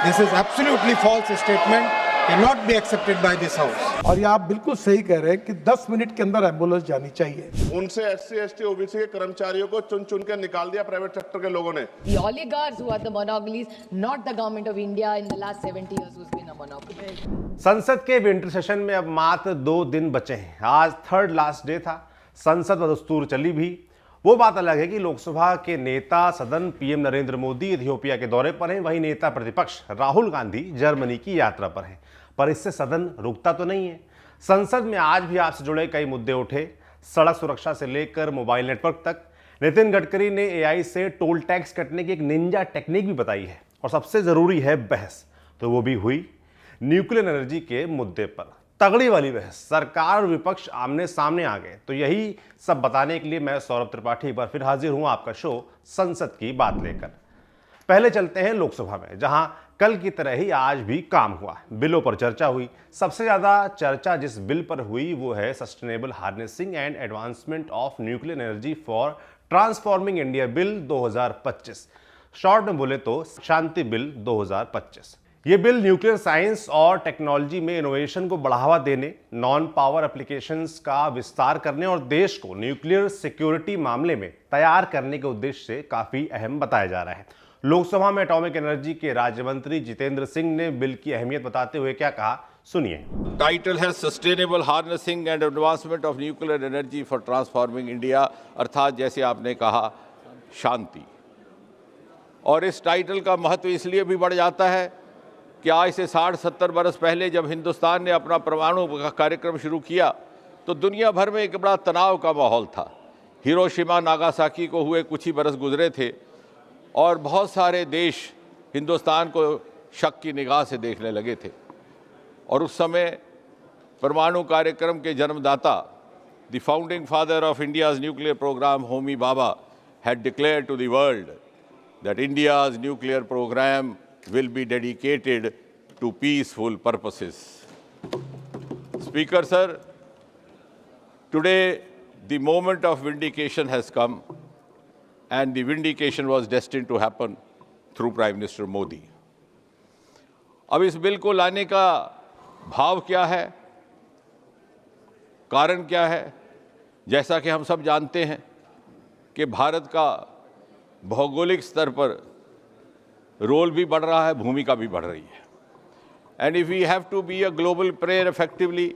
This is absolutely false statement, cannot be accepted by this house. और ये आप बिल्कुल सही कह रहे हैं कि 10 मिनट के अंदर एम्बुलेंस जानी चाहिए। उनसे SC, ST, OBC के कर्मचारियों को चुन चुन के निकाल दिया प्राइवेट सेक्टर के लोगों ने। The oligarchs who are the monopolies, not the government of India in the last 70 years who's been a monopoly. संसद के विंटर सेशन में अब मात्र 2 दिन बचे हैं। आज थर्ड लास्ट डे था। संसद बदस्तूर चली भी। वो बात अलग है कि लोकसभा के नेता सदन पीएम नरेंद्र मोदी इथियोपिया के दौरे पर हैं, वहीं नेता प्रतिपक्ष राहुल गांधी जर्मनी की यात्रा पर हैं। पर इससे सदन रुकता तो नहीं है। संसद में आज भी आपसे जुड़े कई मुद्दे उठे, सड़क सुरक्षा से लेकर मोबाइल नेटवर्क तक। नितिन गडकरी ने AI से टोल टैक्स कटने की एक निंजा टेक्निक भी बताई है। और सबसे जरूरी है बहस, तो वो भी हुई न्यूक्लियर एनर्जी के मुद्दे पर। तगड़ी वाली बहस, सरकार और विपक्ष आमने सामने आ गए। तो यही सब बताने के लिए मैं सौरभ त्रिपाठी एक बार फिर हाजिर हूं आपका शो संसद की बात लेकर। पहले चलते हैं लोकसभा में, जहां कल की तरह ही आज भी काम हुआ। बिलों पर चर्चा हुई। सबसे ज्यादा चर्चा जिस बिल पर हुई वो है sustainable harnessing and advancement of nuclear energy for transforming India bill 2025, short में बोले तो शांति बिल 2025। ये बिल न्यूक्लियर साइंस और टेक्नोलॉजी में इनोवेशन को बढ़ावा देने, नॉन पावर एप्लीकेशंस का विस्तार करने और देश को न्यूक्लियर सिक्योरिटी मामले में तैयार करने के उद्देश्य से काफी अहम बताया जा रहा है। लोकसभा में एटॉमिक एनर्जी के राज्य मंत्री जितेंद्र सिंह ने बिल की अहमियत बताते हुए क्या कहा, सुनिए। टाइटल है sustainable harnessing and advancement of nuclear energy for transforming India, अर्थात जैसे आपने कहा शांति। और इस टाइटल का महत्व इसलिए भी बढ़ जाता है कि आज से 60-70 बरस पहले जब हिंदुस्तान ने अपना परमाणु कार्यक्रम शुरू किया तो दुनिया भर में एक बड़ा तनाव का माहौल था। हिरोशिमा नागासाकी को हुए कुछ ही बरस गुजरे थे और बहुत सारे देश हिंदुस्तान को शक की निगाह से देखने लगे थे। और उस समय परमाणु कार्यक्रम के जन्मदाता, the founding father of India's nuclear programme, Homi Bhabha, had declared to the world that India's nuclear program will be dedicated to peaceful purposes. Speaker sir, today the moment of vindication has come, and the vindication was destined to happen through Prime Minister Modi. अब इस bill को लाने का भाव क्या है, कारण क्या है? जैसा कि हम सब जानते हैं कि भारत का भौगोलिक स्तर पर रोल भी बढ़ रहा है, भूमिका भी बढ़ रही है। And if we have to be a global player effectively,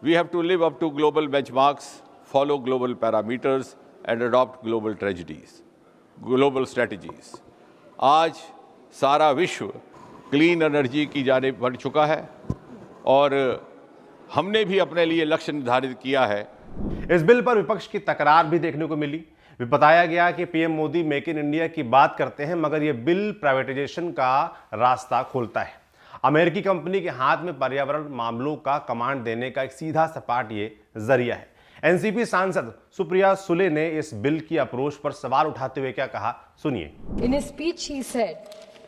we have to live up to global benchmarks, follow global parameters and adopt global strategies. आज सारा विश्व क्लीन एनर्जी की जानिब बढ़ चुका है और हमने भी अपने लिए लक्ष्य निर्धारित किया है। इस बिल पर विपक्ष की तकरार भी देखने को मिली। बताया गया कि PM Modi make in India की बात करते हैं, मगर यह बिल प्राइवेटाइजेशन का रास्ता खोलता है। अमेरिकी कंपनी के हाथ में पर्यावरण मामलों का कमांड देने का एक सीधा सपाट ये जरिया है। एनसीपी सांसद सुप्रिया सुले ने इस बिल की अप्रोच पर सवाल उठाते हुए क्या कहा, सुनिए। In his speech he said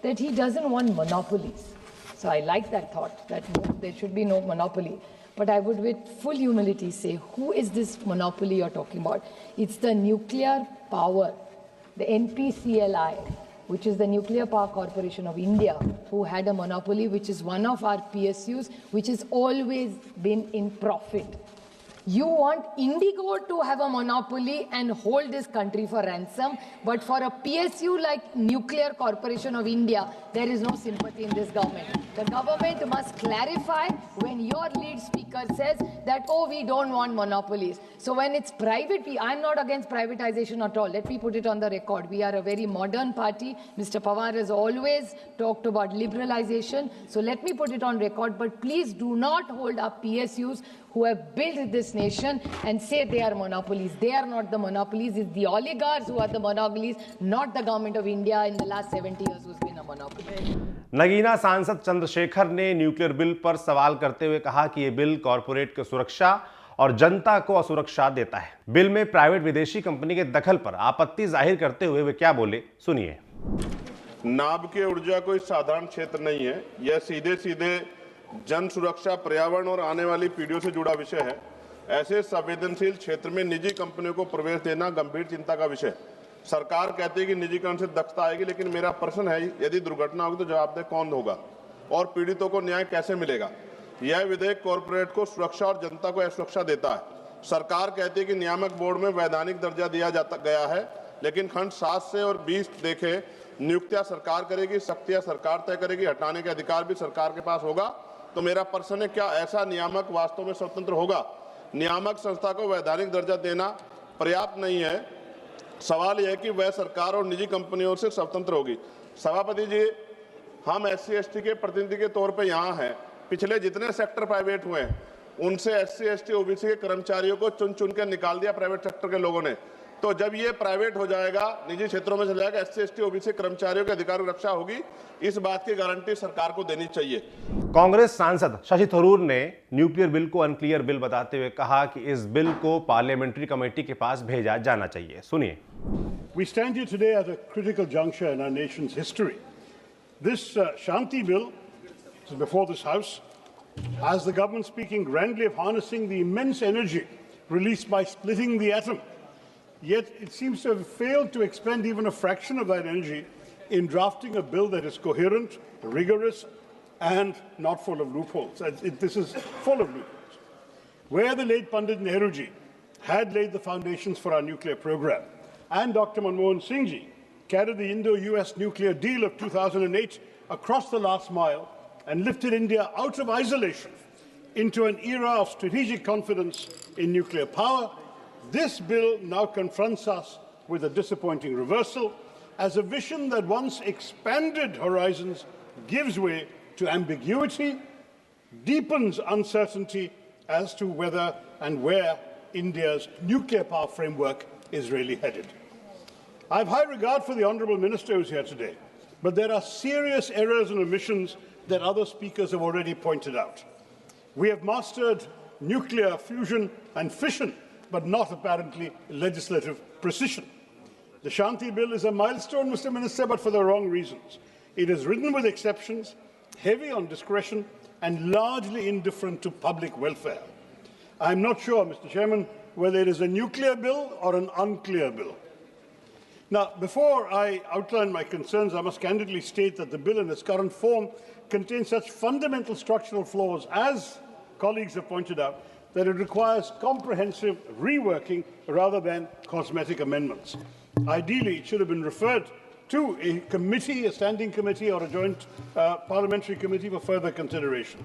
that he doesn't want monopolies. So I like that thought, that there should be no monopoly. But I would with full humility say, who is this monopoly you're talking about? It's the nuclear power, the NPCLI, which is the Nuclear Power Corporation of India, who had a monopoly, which is one of our PSUs, which has always been in profit. You want Indigo to have a monopoly and hold this country for ransom, but for a PSU like Nuclear Corporation of India, there is no sympathy in this government. The government must clarify when your lead speaker says that, oh, we don't want monopolies. So when it's private, I'm not against privatization at all. Let me put it on the record. We are a very modern party. Mr. Pawar has always talked about liberalization. So let me put it on record. But please do not hold up PSUs who have built this nation and say they are monopolies. They are not the monopolies. It's the oligarchs who are the monopolies, not the government of India in the last 70 years who's been a monopoly. Nagina सांसद चंद्रशेखर ने nuclear bill पर सवाल करते हुए कहा कि यह bill corporate की सुरक्षा और जनता को असुरक्षा देता है। बिल में प्राइवेट विदेशी कंपनी के दखल पर आपत्ति जाहिर करते हुए वे क्या बोले, सुनिए। नाभिकीय ऊर्जा कोई साधारण क्षेत्र नहीं है। यह सीधे सीधे जन सुरक्षा, पर्यावरण और आने वाली पीढ़ियों से जुड़ा विषय है। ऐसे संवेदनशील क्षेत्र में निजी कंपनियों को प्रवेश देना गंभीर चिंता का विषय है। सरकार कहती है कि निजीकरण से दक्षता आएगी, लेकिन मेरा प्रश्न है, यदि दुर्घटना होगी तो जवाबदेह कौन होगा और पीड़ितों को न्याय कैसे मिलेगा? यह विधेयक कॉरपोरेट को सुरक्षा और जनता को असुरक्षा देता है। सरकार कहती है कि नियामक बोर्ड में वैधानिक दर्जा दिया गया है, लेकिन खंड 7 से और 20 देखे नियुक्तियां सरकार करेगी, शक्तियां सरकार तय करेगी, हटाने के अधिकार भी सरकार के पास होगा। तो मेरा प्रश्न है, क्या ऐसा नियामक वास्तव में स्वतंत्र होगा? नियामक संस्था को वैधानिक दर्जा देना पर्याप्त नहीं है। सवाल यह है कि वह सरकार और निजी कंपनियों से स्वतंत्र होगी। सभापति जी, हम SC/ST के प्रतिनिधि के तौर पर यहाँ हैं। पिछले जितने सेक्टर प्राइवेट हुए हैं उनसे SC/ST OBC के कर्मचारियों को चुन चुन कर निकाल दिया प्राइवेट सेक्टर के लोगों ने। तो जब ये प्राइवेट हो जाएगा, निजी क्षेत्रों में चला जाएगा, SC/ST OBC कर्मचारियों के अधिकार की रक्षा होगी, इस बात की गारंटी सरकार को देनी चाहिए। कांग्रेस सांसद शशि थरूर ने न्यूक्लियर बिल को अनक्लियर बिल बताते हुए कहा कि इस बिल को पार्लियामेंट्री कमेटी के पास भेजा जाना चाहिए। सुनिए। We stand here today at a critical juncture in our nation's history. This Shanti bill is before this House has the government speaking grandly of harnessing the immense energy released by splitting the atom. Yet it seems to have failed to expend even a fraction of that energy in drafting a bill that is coherent, rigorous, and not full of loopholes. This is full of loopholes. Where the late Pandit Nehruji had laid the foundations for our nuclear program, and Dr. Manmohan Singh ji carried the Indo-US nuclear deal of 2008 across the last mile and lifted India out of isolation into an era of strategic confidence in nuclear power, this bill now confronts us with a disappointing reversal, as a vision that once expanded horizons gives way to ambiguity, deepens uncertainty as to whether and where India's nuclear power framework is really headed. I have high regard for the Honourable Minister who's here today, but there are serious errors and omissions that other speakers have already pointed out. We have mastered nuclear fusion and fission, but not apparently legislative precision. The Shanti Bill is a milestone, Mr. Minister, but for the wrong reasons. It is written with exceptions, heavy on discretion, and largely indifferent to public welfare. I'm not sure, Mr. Chairman, whether it is a nuclear bill or an unclear bill. Now, before I outline my concerns, I must candidly state that the bill in its current form contains such fundamental structural flaws, as colleagues have pointed out, that it requires comprehensive reworking rather than cosmetic amendments. Ideally, it should have been referred to a committee, a standing committee or a joint parliamentary committee for further consideration.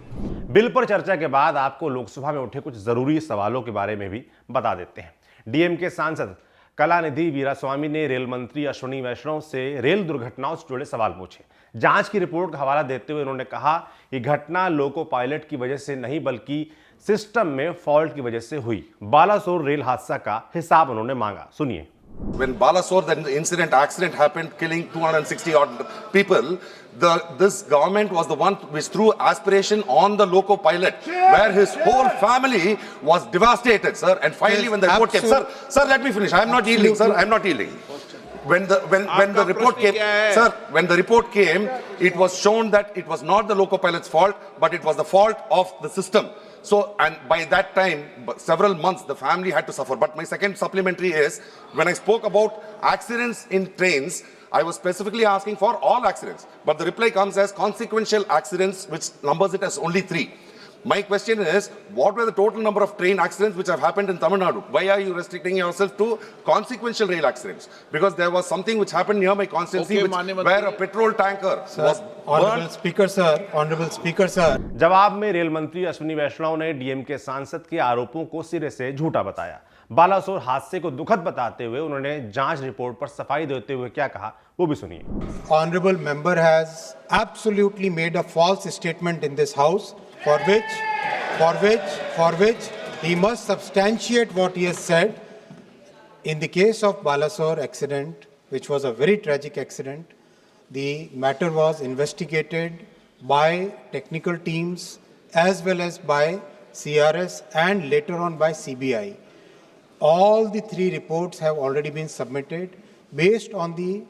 Bill पर चर्चा के बाद आपको लोकसभा में उठे कुछ जरूरी सवालों के बारे में भी बता देते हैं। डीएमके सांसद कलानिधि वीरास्वामी ने रेल मंत्री अश्विनी वैष्णव से रेल दुर्घटनाओं से जुड़े सवाल पूछे। जांच की रिपोर्ट का हवाला देते हुए उन्होंने कहा कि घटना लोको पायलट की वजह से नहीं बल्कि सिस्टम में फॉल्ट की वजह से हुई। बालासोर रेल हादसा का हिसाब उन्होंने मांगा। सुनिए। When Balasore, the accident happened, killing 260 odd people, this government was the one which threw aspiration on the loco pilot, where his whole family was devastated, sir. And finally, when the report came, sir, let me finish. I am not yielding, sir. I am not yielding. When the report came, sir, when the report came, it was shown that it was not the loco pilot's fault, but it was the fault of the system. So, and by that time, several months, the family had to suffer. But my second supplementary is, when I spoke about accidents in trains, I was specifically asking for all accidents. But the reply comes as consequential accidents, which numbers it as only 3. My question is, what were the total number of train accidents which have happened in Tamil Nadu? Why are you restricting yourself to consequential rail accidents? Because there was something which happened near my constituency, where a petrol tanker was Honorable Speaker, sir. Honorable Speaker, sir. जवाब में rail मंत्री अश्विनी वैष्णव ने DMK सांसद के आरोपों को सिरे से झूठा बताया। बालासोर हादसे को दुखद बताते हुए उन्होंने जांच रिपोर्ट पर सफाई देते हुए क्या कहा, वो भी सुनिए। Honorable member has absolutely made a false statement in this house, for which he must substantiate what he has said. In the case of Balasore accident, which was a very tragic accident, the matter was investigated by technical teams as well as by CRS and later on by CBI. All the 3 reports have already been submitted. Based on the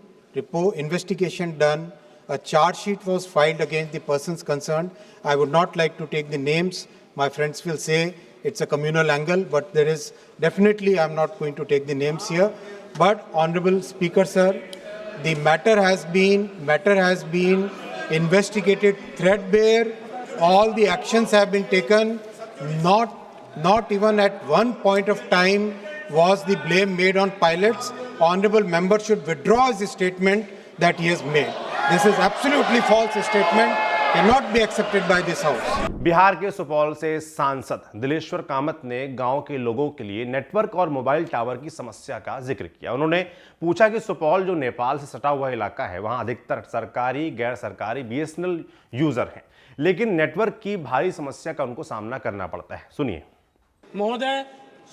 investigation done, a charge sheet was filed against the persons concerned. I would not like to take the names. My friends will say it's a communal angle, but there is definitely, I'm not going to take the names here. But Honorable Speaker, sir, the matter has been investigated threadbare. All the actions have been taken. Not even at one point of time was the blame made on pilots. Honorable member should withdraw his statement that he has made. This is absolutely false statement, cannot be accepted by this house. Bihar के सुपौल से सांसद दिलेश्वर कामत ने गांव के लोगों के लिए network और मोबाइल टावर की समस्या का जिक्र किया। उन्होंने पूछा कि सुपौल जो नेपाल से सटा हुआ इलाका है, वहां अधिकतर सरकारी गैर सरकारी बीएसएनएल यूजर हैं, लेकिन नेटवर्क की भारी समस्या का उनको सामना करना पड़ता है। सुनिए। महोदय,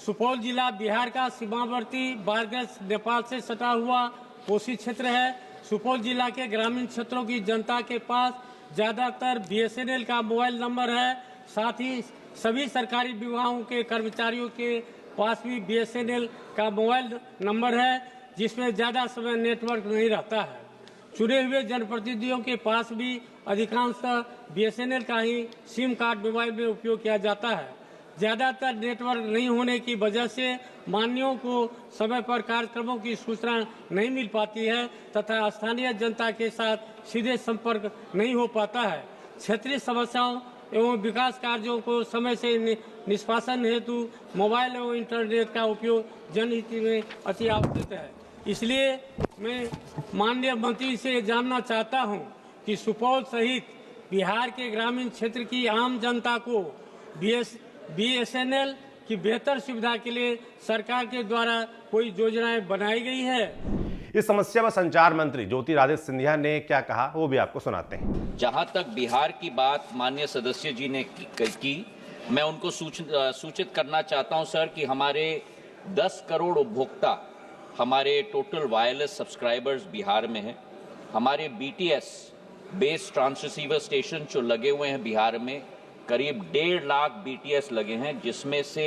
सुपौल जिला बिहार का सीमावर्ती बारगज नेपाल से सटा हुआ कोसी क्षेत्र है। सुपौल जिला के ग्रामीण क्षेत्रों की जनता के पास ज्यादातर बीएसएनएल का मोबाइल नंबर है। साथ ही सभी सरकारी विभागों के कर्मचारियों के पास भी बीएसएनएल का मोबाइल नंबर है, जिसमें ज्यादा समय नेटवर्क नहीं रहता है। चुने हुए जनप्रतिनिधियों के पास भी अधिकांशतः बीएसएनएल का ही सिम कार्ड मोबाइल में उपयोग किया जाता है। ज्यादातर नेटवर्क नहीं होने की वजह से मान्यों को समय पर कार्यक्रमों की सूचना नहीं मिल पाती है तथा स्थानीय जनता के साथ सीधे संपर्क नहीं हो पाता है। क्षेत्रीय समस्याओं एवं विकास कार्यों को समय से निष्पादन हेतु मोबाइल एवं इंटरनेट का उपयोग जनहित में अति आवश्यक है। इसलिए मैं माननीय मंत्री से जानना चाहता हूं कि सुपौल सहित बिहार के ग्रामीण क्षेत्र की आम जनता को बीएसएनएल की बेहतर सुविधा के लिए सरकार के द्वारा कोई योजनाएं बनाई गई है। इस समस्या पर संचार मंत्री ज्योतिरादित्य सिंधिया ने क्या कहा, वो भी आपको सुनाते हैं। जहां तक बिहार की बात माननीय सदस्य जी ने की, मैं उनको सूचित करना चाहता हूं सर कि हमारे 10 करोड़ उपभोक्ता हमारे टोटल वायरलेस सब्सक्राइबर्स बिहार में हैं। हमारे बीटीएस बेस ट्रांससीवर स्टेशन जो लगे हुए हैं बिहार में, करीब 1.5 लाख बीटीएस लगे हैं, जिसमें से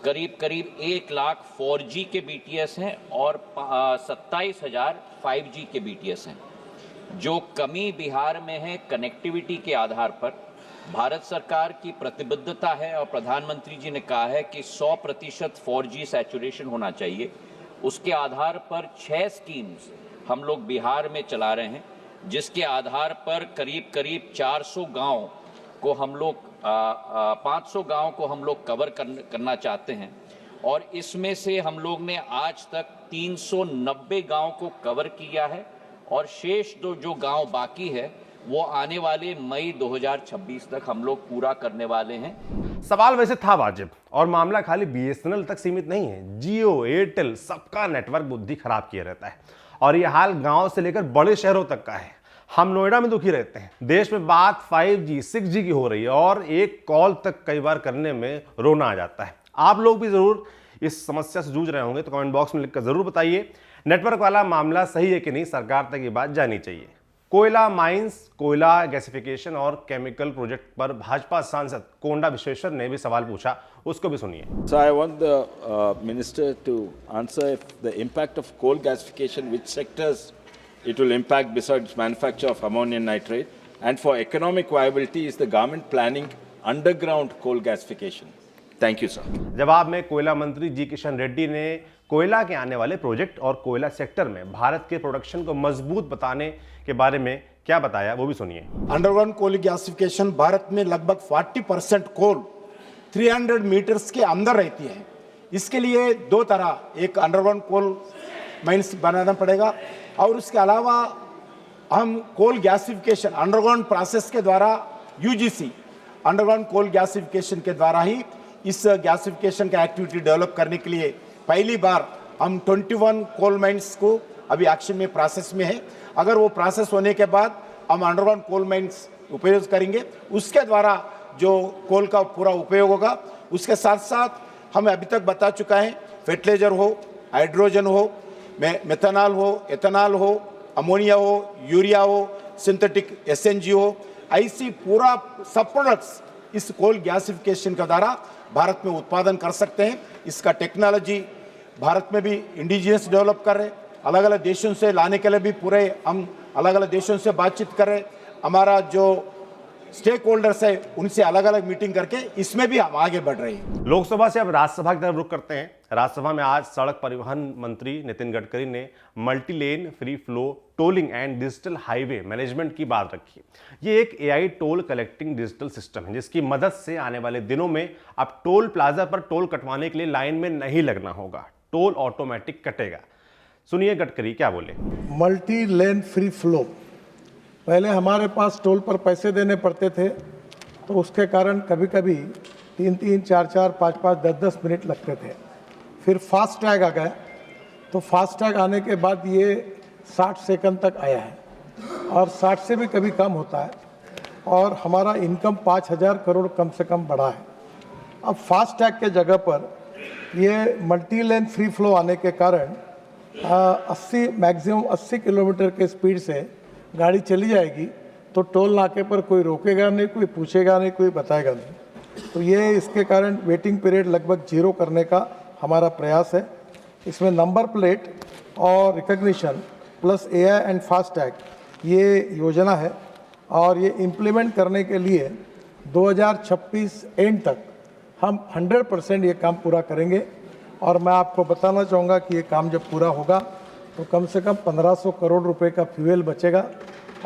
करीब 1 लाख 4G के बीटीएस हैं और 27,000 5G के बीटीएस हैं। जो कमी बिहार में है कनेक्टिविटी के आधार पर, भारत सरकार की प्रतिबद्धता है और प्रधानमंत्री जी ने कहा है कि 100% 4G सैचुरेशन होना चाहिए। उसके आधार पर 6 स्कीम्स हम लोग बिहार में चला रहे हैं, जिसके आधार पर करीब 400 गांव को हम लोग 500 गांव को हम लोग कवर करना चाहते हैं और इसमें से हम लोग ने आज तक 390 गांव को कवर किया है और शेष जो गांव बाकी है वो आने वाले मई 2026 तक हम लोग पूरा करने वाले हैं। सवाल वैसे था वाजिब और मामला खाली बीएसएनएल तक सीमित नहीं है। जियो, एयरटेल सबका नेटवर्क बुद्धि खराब किया रहता है और ये हाल गांव से लेकर बड़े शहरों तक का है। हम नोएडा में दुखी रहते हैं। देश में बात 5G, 6G की हो रही है और एक कॉल तक कई बार करने में रोना आ जाता है। आप लोग भी जरूर इस समस्या से जूझ रहे होंगे तो कमेंट बॉक्स में लिखकर जरूर बताइए। नेटवर्क वाला मामला सही है कि नहीं, सरकार तक ये बात जानी चाहिए। कोयला माइंस, कोयला गैसिफिकेशन और केमिकल प्रोजेक्ट पर भाजपा सांसद कोंडा विश्वेश्वर ने भी सवाल पूछा, उसको भी सुनिए। So I want the minister to answer if the impact of coal gasification, which sectors it will impact besides manufacture of ammonium nitrate, and for economic viability is the government planning underground coal gasification. Thank you, sir. जवाब में कोयला मंत्री जी किशन रेड्डी ने कोयला के आने वाले project और कोयला सेक्टर में भारत के प्रोडक्शन को मजबूत बताने के बारे में क्या बताया, वो भी सुनिए। अंडरग्राउंड कोल गैसिफिकेशन भारत में लगभग 40% कोल 300 मीटर्स के अंदर रहती है। इसके लिए 2 तरह, एक अंडरग्राउंड कोल माइंस बनाना पड़ेगा और उसके अलावा हम कोल गैसिफिकेशन अंडरग्राउंड प्रोसेस के द्वारा यूजीसी अंडरग्राउंड कोल गैसिफिकेशन के द्वारा ही इस गैसिफिकेशन का एक्टिविटी डेवलप करने के लिए पहली बार हम 21 कोल माइंस को अभी एक्शन में प्रोसेस में है। अगर वो प्रोसेस होने के बाद हम अंडरग्राउंड कोल माइंस उपयोग करेंगे, उसके द्वारा जो कोल का पूरा उपयोग होगा। उसके साथ साथ हम अभी तक बता चुका है, फर्टिलाइजर हो, हाइड्रोजन हो, मेथनॉल हो, एथेनॉल हो, अमोनिया हो, यूरिया हो, सिंथेटिक एसएनजी हो, ऐसी पूरा सब प्रोडक्ट्स इस कोल गैसिफिकेशन के द्वारा भारत में उत्पादन कर सकते हैं। इसका टेक्नोलॉजी भारत में भी इंडिजिनियस डेवलप कर रहे, अलग अलग देशों से लाने के लिए भी पूरे हम अलग अलग देशों से बातचीत कर रहे। हमारा जो स्टेक होल्डर्स है उनसे अलग अलग मीटिंग करके इसमें भी हम आगे बढ़ रहे हैं। लोकसभा से अब राज्यसभा की तरफ रुख करते हैं। राज्यसभा में आज सड़क परिवहन मंत्री नितिन गडकरी ने multi lane free flow tolling and digital highway management की बात रखी। ये एक AI toll collecting digital system है जिसकी मदद से आने वाले दिनों में अब टोल प्लाजा पर टोल कटवाने के लिए लाइन में नहीं लगना होगा, टोल ऑटोमेटिक कटेगा। सुनिए गडकरी क्या बोले। मल्टी लेन फ्री फ्लो, पहले हमारे पास टोल पर पैसे देने पड़ते थे तो उसके कारण कभी कभी 3-3, 4-4, 5-5, 10-10 मिनट लगते थे। फिर फास्ट टैग आ गया, तो फास्ट टैग आने के बाद ये 60 सेकंड तक आया है और 60 से भी कभी कम होता है और हमारा इनकम 5000 करोड़ कम से कम बढ़ा है। अब फास्ट टैग के जगह पर ये मल्टी लेन फ्री फ्लो आने के कारण 80 मैक्सिमम 80 किलोमीटर के स्पीड से गाड़ी चली जाएगी तो टोल नाके पर कोई रोकेगा नहीं, कोई पूछेगा नहीं, कोई बताएगा नहीं। तो ये इसके कारण वेटिंग पीरियड लगभग 0 करने का हमारा प्रयास है। इसमें नंबर प्लेट और recognition plus AI and fast tag ये योजना है और ये इम्प्लीमेंट करने के लिए 2026 एंड तक हम 100% ये काम पूरा करेंगे। और मैं आपको बताना चाहूँगा कि ये काम जब पूरा होगा तो कम से कम 1500 करोड़ रुपए का फ्यूल बचेगा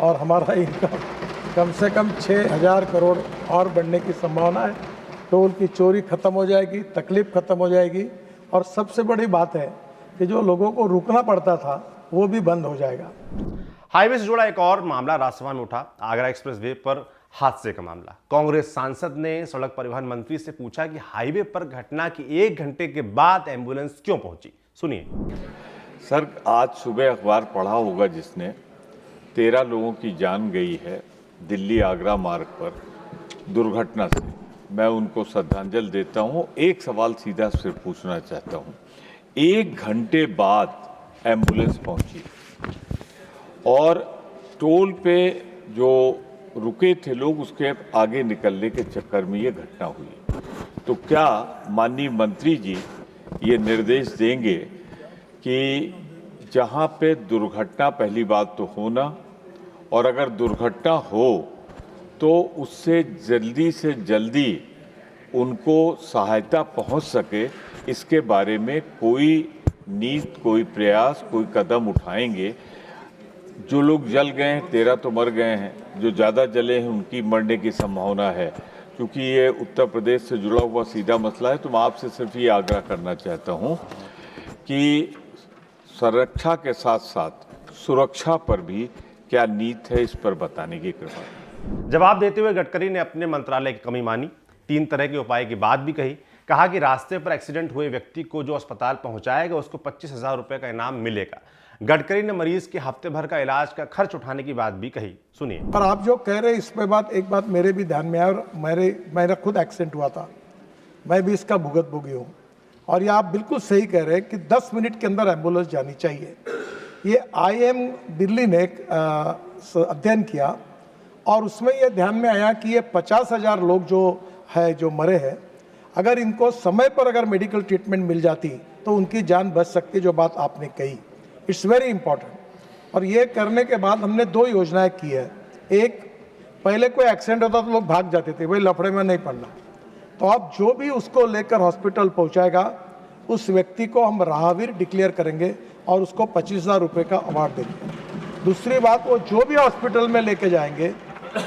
और हमारा इनकम कम से कम 6000 करोड़ और बढ़ने की संभावना है। टोल की चोरी खत्म हो जाएगी, तकलीफ खत्म हो जाएगी और सबसे बड़ी बात है कि जो लोगों को रुकना पड़ता था वो भी बंद हो जाएगा। हाईवे से जुड़ा एक और मामला राज्यसभा में उठा, आगरा एक्सप्रेस वे पर हादसे का मामला। कांग्रेस सांसद ने सड़क परिवहन मंत्री से पूछा कि हाईवे पर घटना के 1 घंटे के बाद एम्बुलेंस क्यों पहुंची। सुनिए। सर, आज सुबह अखबार पढ़ा होगा जिसने, 13 लोगों की जान गई है दिल्ली आगरा मार्ग पर दुर्घटना से। मैं उनको श्रद्धांजलि देता हूं। एक सवाल सीधा सिर्फ पूछना चाहता हूं, 1 घंटे बाद एम्बुलेंस पहुंची और टोल पे जो रुके थे लोग उसके आगे निकलने के चक्कर में ये घटना हुई। तो क्या माननीय मंत्री जी ये निर्देश देंगे कि जहाँ पे दुर्घटना, पहली बात तो होना, और अगर दुर्घटना हो तो उससे जल्दी से जल्दी उनको सहायता पहुँच सके, इसके बारे में कोई नीति, कोई प्रयास, कोई कदम उठाएंगे? जो लोग जल गए हैं, 13 तो मर गए हैं, जो ज़्यादा जले हैं उनकी मरने की संभावना है। क्योंकि ये उत्तर प्रदेश से जुड़ा हुआ सीधा मसला है, तो मैं आपसे सिर्फ ये आग्रह करना चाहता हूँ कि सुरक्षा के साथ साथ सुरक्षा पर भी क्या नीति है, इस पर बताने की कृपा। जवाब देते हुए गडकरी ने अपने मंत्रालय की कमी मानी, 3 तरह के उपाय की बात भी कही। कहा कि रास्ते पर एक्सीडेंट हुए व्यक्ति को जो अस्पताल पहुंचाएगा उसको 25,000 रुपए का इनाम मिलेगा। गडकरी ने मरीज के हफ्ते भर का इलाज का खर्च उठाने की बात भी कही। सुनिए। पर आप जो कह रहे हैं इस पे एक बात मेरे भी ध्यान में आया और मेरा खुद एक्सीडेंट हुआ था, मैं भी इसका भुगतभोगी हूँ। और ये आप बिल्कुल सही कह रहे हैं कि 10 मिनट के अंदर एम्बुलेंस जानी चाहिए। ये IIM दिल्ली ने एक अध्ययन किया और उसमें ये ध्यान में आया कि ये 50,000 लोग जो मरे हैं, अगर इनको समय पर अगर मेडिकल ट्रीटमेंट मिल जाती तो उनकी जान बच सकती, जो बात आपने कही। It's very important. और ये करने के बाद हमने 2 योजनाएं की है। एक, पहले कोई एक्सीडेंट होता तो लोग भाग जाते थे, भाई लफड़े में नहीं पड़ना, तो अब जो भी उसको लेकर हॉस्पिटल पहुंचाएगा उस व्यक्ति को हम राहगीर डिक्लेयर करेंगे और उसको 25,000 रुपये का अवार्ड देंगे। दूसरी बात, वो जो भी हॉस्पिटल में लेके जाएंगे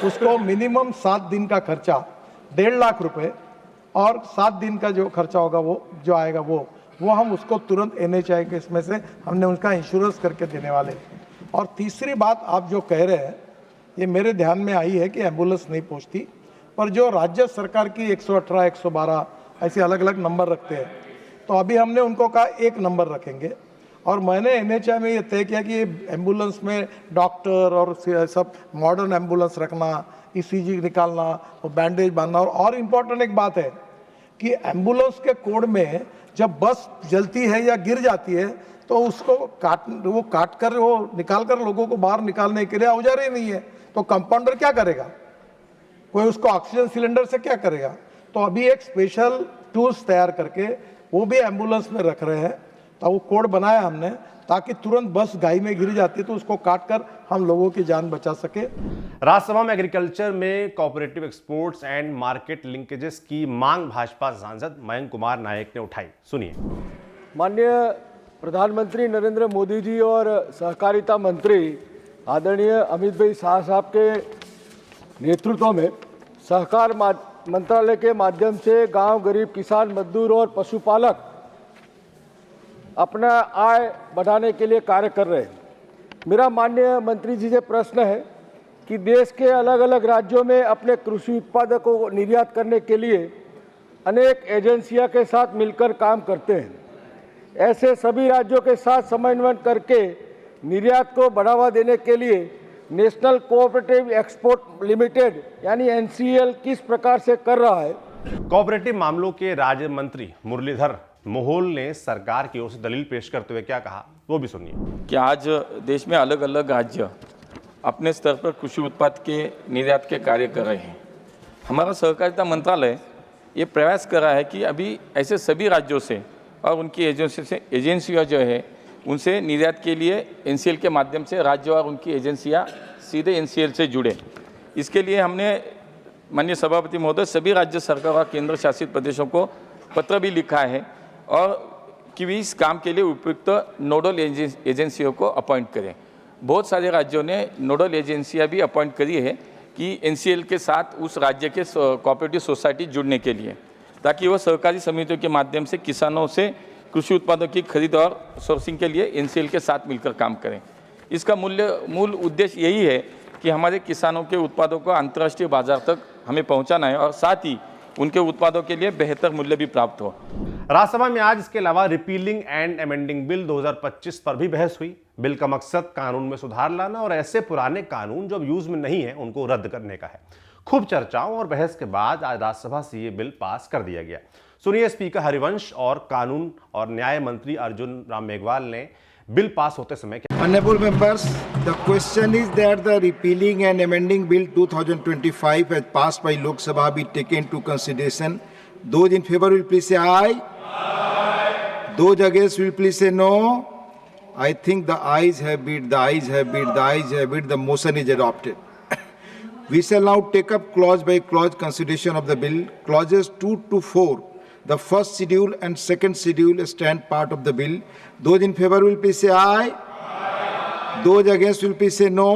उसको मिनिमम 7 दिन का खर्चा 1.5 लाख रुपए और 7 दिन का जो खर्चा होगा वो जो आएगा वो हम उसको तुरंत NHI के इसमें से हमने उनका इंश्योरेंस करके देने वाले। और तीसरी बात आप जो कह रहे हैं, ये मेरे ध्यान में आई है कि एम्बुलेंस नहीं पहुंचती, पर जो राज्य सरकार की 118, 112 ऐसे अलग अलग नंबर रखते हैं, तो अभी हमने उनको कहा 1 नंबर रखेंगे। और मैंने NHI में ये तय किया कि एम्बुलेंस में डॉक्टर और सब मॉडर्न एम्बुलेंस रखना, ECG निकालना और बैंडेज बांधना। और इम्पोर्टेंट एक बात है कि एम्बुलेंस के कोड में जब बस जलती है या गिर जाती है तो उसको निकाल कर लोगों को बाहर निकालने के लिए औजार ही नहीं है, तो कंपाउंडर क्या करेगा? कोई उसको ऑक्सीजन सिलेंडर से क्या करेगा? तो अभी एक स्पेशल टूल्स तैयार करके वो भी एम्बुलेंस में रख रहे हैं, तो वो कोड बनाया हमने, ताकि तुरंत बस गाय में गिर जाती है तो उसको काट कर हम लोगों की जान बचा सके। राज्यसभा में एग्रीकल्चर में cooperative exports and market linkages की मांग भाजपा सांसद मयंक कुमार नायक ने उठाई। सुनिए। माननीय प्रधानमंत्री नरेंद्र मोदी जी और सहकारिता मंत्री आदरणीय अमित भाई शाह साहब के नेतृत्व में सहकार मंत्रालय के माध्यम से गांव, गरीब किसान, मजदूर और पशुपालक अपना आय बढ़ाने के लिए कार्य कर रहे हैं। मेरा माननीय मंत्री जी से प्रश्न है कि देश के अलग अलग राज्यों में अपने कृषि उत्पादों को निर्यात करने के लिए अनेक एजेंसियों के साथ मिलकर काम करते हैं। ऐसे सभी राज्यों के साथ समन्वय करके निर्यात को बढ़ावा देने के लिए नेशनल कोऑपरेटिव एक्सपोर्ट लिमिटेड यानी NCL किस प्रकार से कर रहा है। कोऑपरेटिव मामलों के राज्य मंत्री मुरलीधर मोहोल ने सरकार की ओर से दलील पेश करते हुए क्या कहा, वो भी सुनिए। कि आज देश में अलग अलग राज्य अपने स्तर पर कृषि उत्पाद के निर्यात के कार्य कर रहे हैं। हमारा सहकारिता मंत्रालय ये प्रयास कर रहा है कि अभी ऐसे सभी राज्यों से और उनकी एजेंसियाँ जो है उनसे निर्यात के लिए NCL के माध्यम से राज्य और उनकी एजेंसियाँ सीधे NCL से जुड़े। इसके लिए हमने माननीय सभापति महोदय सभी राज्य सरकार और केंद्र शासित प्रदेशों को पत्र भी लिखा है और कि भी इस काम के लिए उपयुक्त नोडल एजेंसियों को अपॉइंट करें। बहुत सारे राज्यों ने नोडल एजेंसियां भी अपॉइंट करी है कि NCL के साथ उस राज्य के कोऑपरेटिव सोसाइटी जुड़ने के लिए, ताकि वो सहकारी समितियों के माध्यम से किसानों से कृषि उत्पादों की खरीद और सोर्सिंग के लिए NCL के साथ मिलकर काम करें। इसका मूल उद्देश्य यही है कि हमारे किसानों के उत्पादों को अंतर्राष्ट्रीय बाजार तक हमें पहुंचाना है और साथ ही उनके उत्पादों के लिए बेहतर मूल्य भी प्राप्त हो। राज्यसभा में आज इसके अलावा रिपीलिंग एंड अमेंडिंग बिल 2025 पर भी बहस हुई। बिल का मकसद कानून में सुधार लाना और ऐसे पुराने कानून जो अब यूज में नहीं है उनको रद्द करने का है। खूब चर्चाओं और बहस के बाद आज राज्यसभा से ये बिल पास कर दिया गया। सुनिए स्पीकर हरिवंश और कानून और न्याय मंत्री अर्जुन राम मेघवाल ने बिल पास होते समय क्या। Honorable members, the question is that the repealing and amending bill 2025 as passed by Lok Sabha be taken into consideration. Those in favor will please say aye. Aye. Those against will please say no. I think the ayes have it, the ayes have it, the ayes have it. The motion is adopted. We shall now take up clause by clause consideration of the bill. Clauses 2 to 4. The first schedule and second schedule stand part of the bill. Those in favor will please say aye. Aye. Those against will please say no.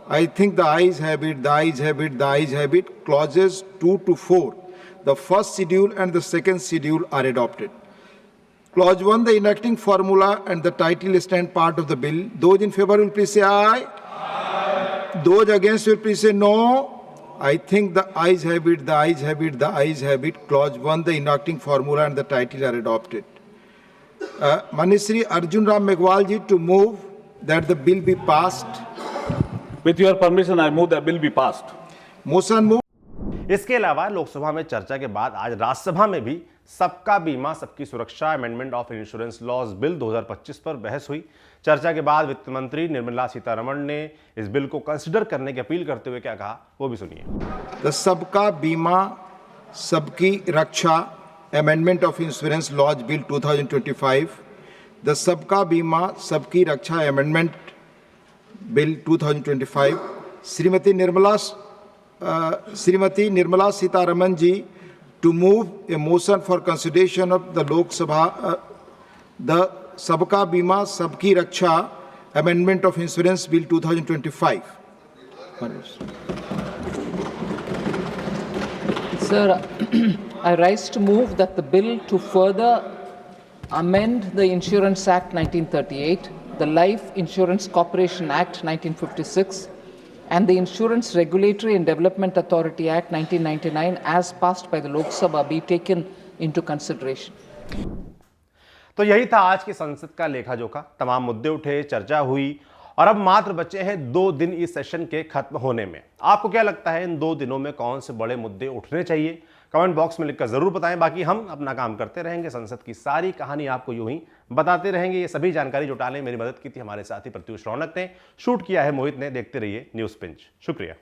I think the ayes have it, the ayes have it, the ayes have it. Clauses 2 to 4. The first schedule and the second schedule are adopted. Clause 1, the enacting formula and the title stand part of the bill. Those in favor will please say aye. Aye. Those against will please say no. I think the ayes have it, the ayes have it, the ayes have it. Clause 1, the enacting formula and the title are adopted. Manisri Shri Arjun Ram Meghwal ji to move that the bill be passed. With your permission, I move the bill be passed. Motion move. इसके अलावा लोकसभा में चर्चा के बाद आज राज्यसभा में भी सबका बीमा सबकी सुरक्षा amendment of insurance laws bill 2025 पर बहस हुई। चर्चा के बाद वित्त मंत्री निर्मला सीतारमण ने इस बिल को कंसीडर करने की अपील करते हुए क्या कहा, वो भी सुनिए। सबका बीमा सबकी रक्षा amendment of insurance laws bill 2025, the Sabka बीमा सबकी रक्षा amendment bill 2025, Shrimati Nirmala Sitharaman ji to move a motion for consideration of the Lok Sabha, the Sabka Bima Sabki Raksha Amendment of Insurance Bill 2025. Sir, I rise to move that the bill to further amend the Insurance Act 1938, the Life Insurance Corporation Act 1956, and the Insurance Regulatory and Development Authority Act 1999 as passed by the Lok Sabha be taken into consideration. तो यही था आज की संसद का लेखा जोखा। तमाम मुद्दे उठे, चर्चा हुई और अब मात्र बचे हैं 2 दिन इस सेशन के खत्म होने में। आपको क्या लगता है इन 2 दिनों में कौन से बड़े मुद्दे उठने चाहिए? कमेंट बॉक्स में लिखकर जरूर बताएं। बाकी हम अपना काम करते रहेंगे, संसद की सारी कहानी आपको यूं ही बताते रहेंगे। ये सभी जानकारी जुटाने में मेरी मदद की थी हमारे साथी प्रत्युष रौनक ने, शूट किया है मोहित ने। देखते रहिए न्यूज़ पिंच। शुक्रिया।